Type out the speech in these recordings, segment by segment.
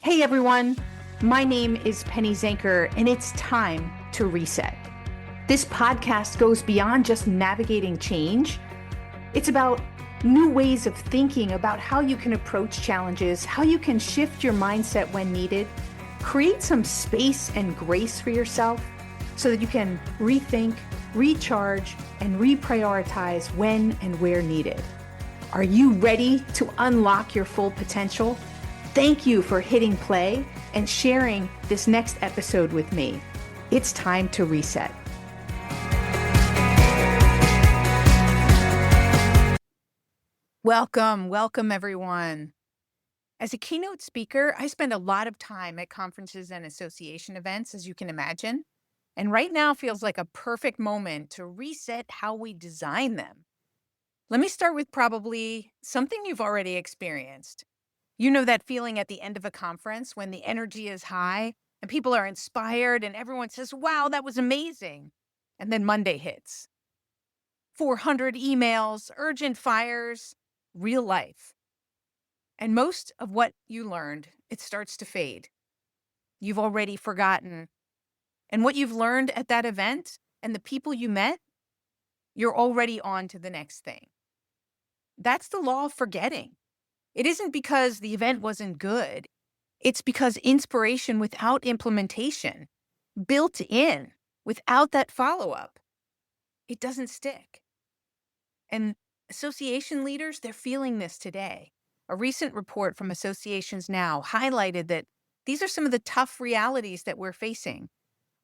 Hey everyone, my name is Penny Zenker, and it's time to reset. This podcast goes beyond just navigating change. It's about new ways of thinking about how you can approach challenges, how you can shift your mindset when needed, create some space and grace for yourself so that you can rethink, recharge, and reprioritize when and where needed. Are you ready to unlock your full potential? Thank you for hitting play and sharing this next episode with me. It's time to reset. Welcome everyone. As a keynote speaker, I spend a lot of time at conferences and association events, as you can imagine. And right now feels like a perfect moment to reset how we design them. Let me start with probably something you've already experienced. You know that feeling at the end of a conference when the energy is high and people are inspired and everyone says, wow, that was amazing. And then Monday hits. 400 emails, urgent fires, real life. And most of what you learned, it starts to fade. You've already forgotten. And what you've learned at that event and the people you met, you're already on to the next thing. That's the law of forgetting. It isn't because the event wasn't good. It's because inspiration without implementation, built in, without that follow-up, it doesn't stick. And association leaders, they're feeling this today. A recent report from Associations Now highlighted that these are some of the tough realities that we're facing.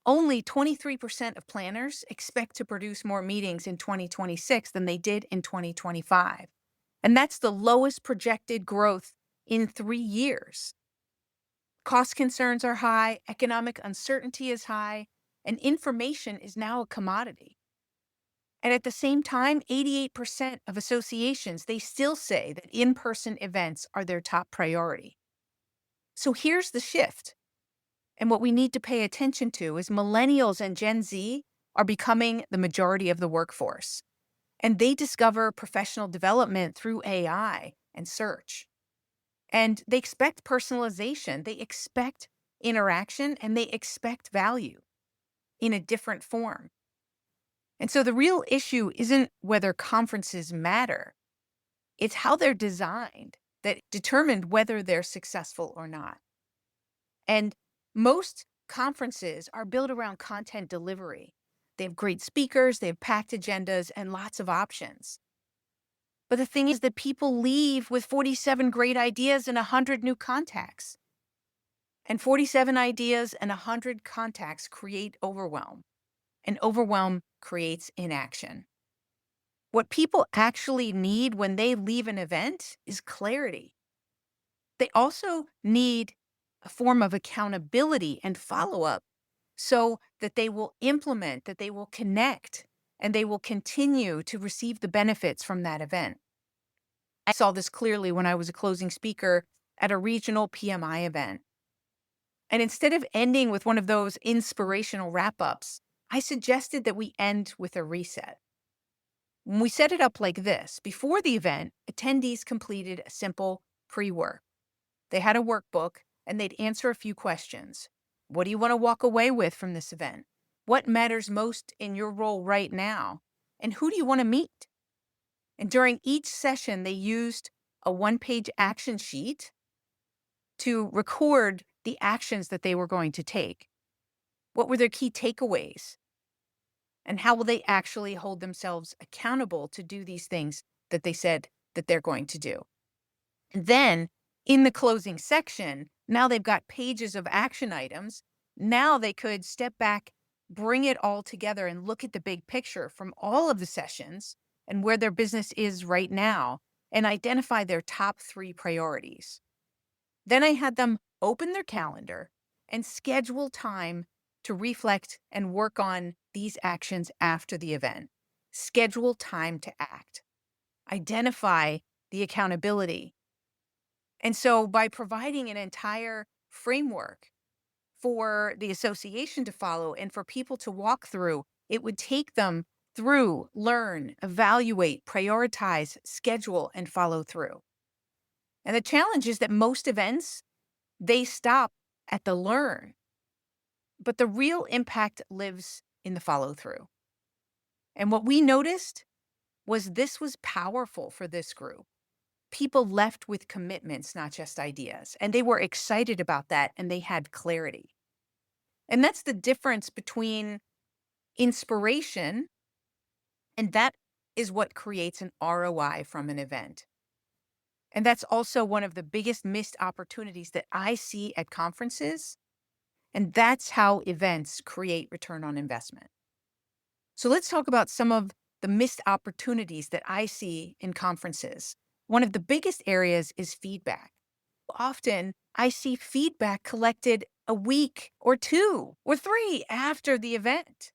Only 23% of planners expect to produce more meetings in 2026 than they did in 2025. And that's the lowest projected growth in 3 years. Cost concerns are high, economic uncertainty is high, and information is now a commodity. And at the same time, 88% of associations, they still say that in-person events are their top priority. So here's the shift. And what we need to pay attention to is Millennials and Gen Z are becoming the majority of the workforce. And they discover professional development through AI and search. And they expect personalization, they expect interaction, and they expect value in a different form. And so the real issue isn't whether conferences matter, it's how they're designed that determined whether they're successful or not. And most conferences are built around content delivery. They have great speakers, they have packed agendas, and lots of options. But the thing is that people leave with 47 great ideas and 100 new contacts. And 47 ideas and 100 contacts create overwhelm. And overwhelm creates inaction. What people actually need when they leave an event is clarity. They also need a form of accountability and follow-up so that they will implement, that they will connect, and they will continue to receive the benefits from that event. I saw this clearly when I was a closing speaker at a regional PMI event. And instead of ending with one of those inspirational wrap-ups, I suggested that we end with a reset. When we set it up like this, before the event, attendees completed a simple pre-work. They had a workbook and they'd answer a few questions. What do you want to walk away with from this event? What matters most in your role right now? And who do you want to meet? And during each session, they used a one-page action sheet to record the actions that they were going to take. What were their key takeaways? And how will they actually hold themselves accountable to do these things that they said that they're going to do? And then in the closing section, now they've got pages of action items. Now they could step back, bring it all together and look at the big picture from all of the sessions and where their business is right now and identify their top 3 priorities. Then I had them open their calendar and schedule time to reflect and work on these actions after the event. Schedule time to act. Identify the accountability. And so by providing an entire framework for the association to follow and for people to walk through, it would take them through, learn, evaluate, prioritize, schedule, and follow through. And the challenge is that most events, They stop at the learn, but the real impact lives in the follow through. And what we noticed was this was powerful for this group. People left with commitments, not just ideas, and they were excited about that and they had clarity. And that's the difference between inspiration, and that is what creates an ROI from an event. And that's also one of the biggest missed opportunities that I see at conferences. And that's how events create return on investment. So let's talk about some of the missed opportunities that I see in conferences. One of the biggest areas is feedback. Often I see feedback collected a week or two or three after the event.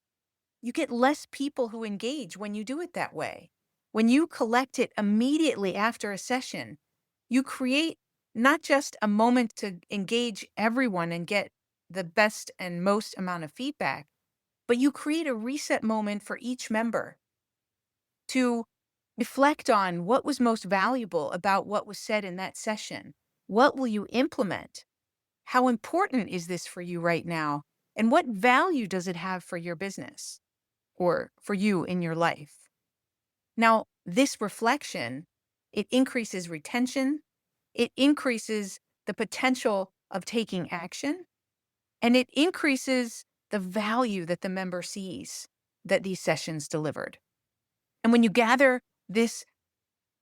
You get less people who engage when you do it that way. When you collect it immediately after a session, you create not just a moment to engage everyone and get the best and most amount of feedback, but you create a reset moment for each member to reflect on what was most valuable about what was said in that session. What will you implement? How important is this for you right now? And what value does it have for your business or for you in your life? Now, this reflection, it increases retention, it increases the potential of taking action, and it increases the value that the member sees that these sessions delivered. And when you gather this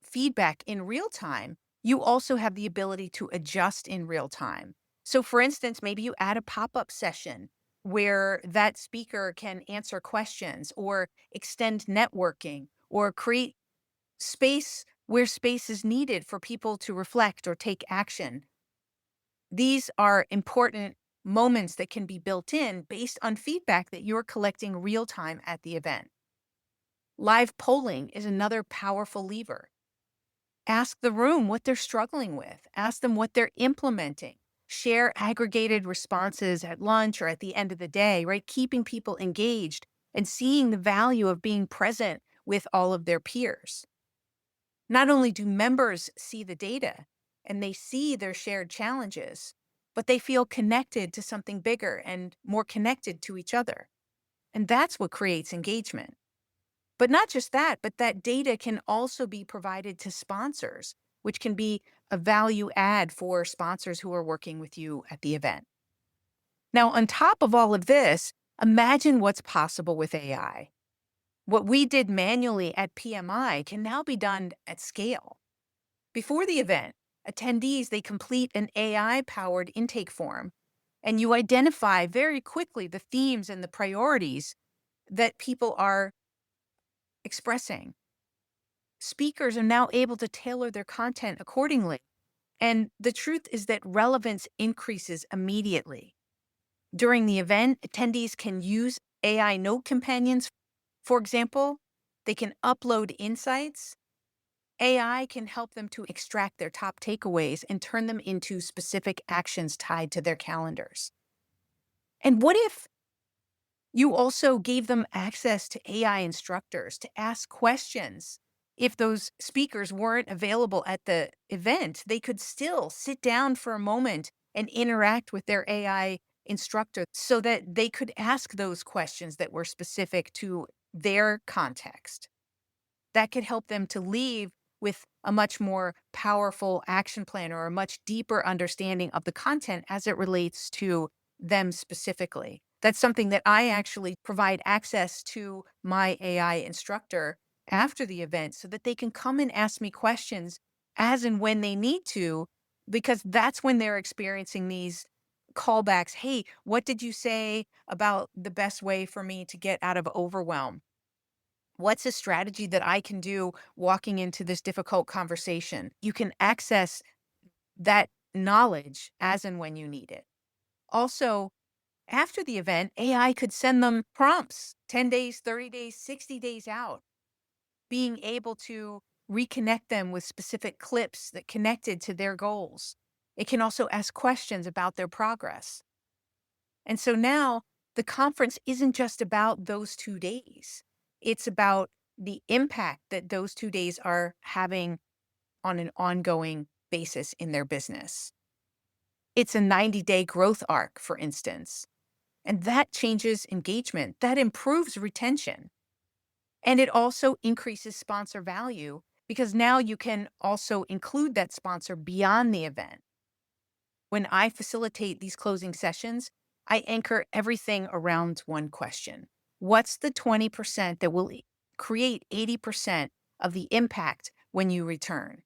feedback in real time, you also have the ability to adjust in real time. So, for instance, maybe you add a pop up session where that speaker can answer questions or extend networking or create space where space is needed for people to reflect or take action. These are important moments that can be built in based on feedback that you're collecting real time at the event. Live polling is another powerful lever. Ask the room what they're struggling with, ask them what they're implementing. Share aggregated responses at lunch or at the end of the day, right? Keeping people engaged and seeing the value of being present with all of their peers. Not only do members see the data and they see their shared challenges, but they feel connected to something bigger and more connected to each other. And that's what creates engagement. But not just that, but that data can also be provided to sponsors, which can be a value add for sponsors who are working with you at the event. Now, on top of all of this, imagine what's possible with AI. What we did manually at PMI can now be done at scale. Before the event, attendees they complete an AI-powered intake form, and you identify very quickly the themes and the priorities that people are expressing. Speakers are now able to tailor their content accordingly. And the truth is that relevance increases immediately. During the event, attendees can use AI note companions. For example, they can upload insights. AI can help them to extract their top takeaways and turn them into specific actions tied to their calendars. And what if you also gave them access to AI instructors to ask questions? If those speakers weren't available at the event, they could still sit down for a moment and interact with their AI instructor so that they could ask those questions that were specific to their context. That could help them to leave with a much more powerful action plan or a much deeper understanding of the content as it relates to them specifically. That's something that I actually provide access to my AI instructor after the event so that they can come and ask me questions as and when they need to, because that's when they're experiencing these callbacks. Hey, what did you say about the best way for me to get out of overwhelm? What's a strategy that I can do walking into this difficult conversation? You can access that knowledge as and when you need it. Also, after the event, AI could send them prompts 10 days, 30 days, 60 days out, being able to reconnect them with specific clips that connected to their goals. It can also ask questions about their progress. And so now the conference isn't just about those 2 days. It's about the impact that those 2 days are having on an ongoing basis in their business. It's a 90-day growth arc, for instance. And that changes engagement, that improves retention. And it also increases sponsor value because now you can also include that sponsor beyond the event. When I facilitate these closing sessions, I anchor everything around one question. What's the 20% that will create 80% of the impact when you return?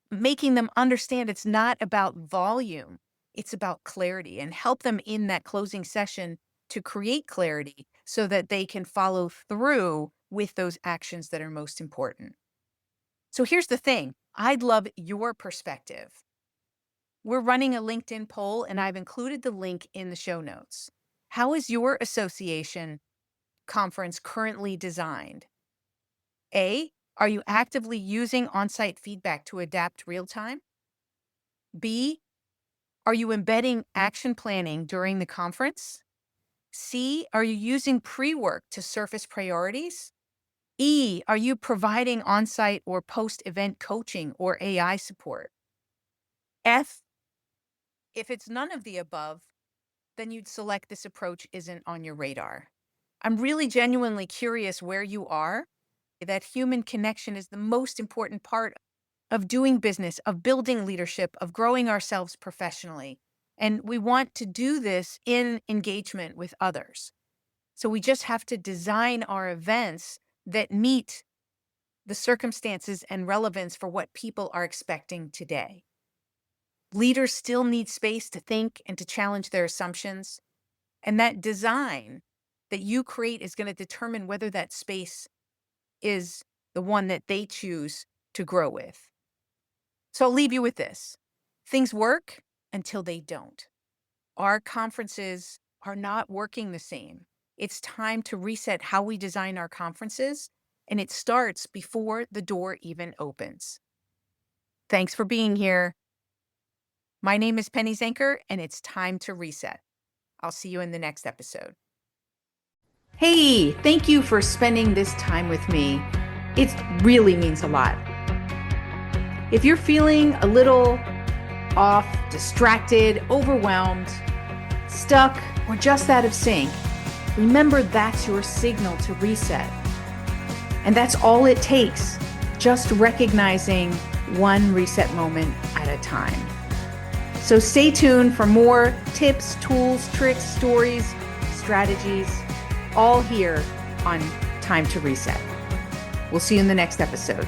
Making them understand it's not about volume, it's about clarity, and help them in that closing session to create clarity so that they can follow through with those actions that are most important. So here's the thing, I'd love your perspective. We're running a LinkedIn poll, and I've included the link in the show notes. How is your association conference currently designed? A, are you actively using on-site feedback to adapt real time? B, are you embedding action planning during the conference? C, are you using pre-work to surface priorities? E, are you providing on-site or post-event coaching or AI support? F, if it's none of the above, then you'd select this approach isn't on your radar. I'm really genuinely curious where you are. That human connection is the most important part of doing business, of building leadership, of growing ourselves professionally. And we want to do this in engagement with others. So we just have to design our events that meet the circumstances and relevance for what people are expecting today. Leaders still need space to think and to challenge their assumptions. And that design that you create is going to determine whether that space is the one that they choose to grow with. So I'll leave you with this. Things work until they don't. Our conferences are not working the same. It's time to reset how we design our conferences, and it starts before the door even opens. Thanks for being here. My name is Penny Zenker, and it's time to reset. I'll see you in the next episode. Hey, thank you for spending this time with me. It really means a lot. If you're feeling a little off, distracted, overwhelmed, stuck, or just out of sync, remember that's your signal to reset. And that's all it takes, just recognizing one reset moment at a time. So stay tuned for more tips, tools, tricks, stories, strategies, all here on Time to Reset. We'll see you in the next episode.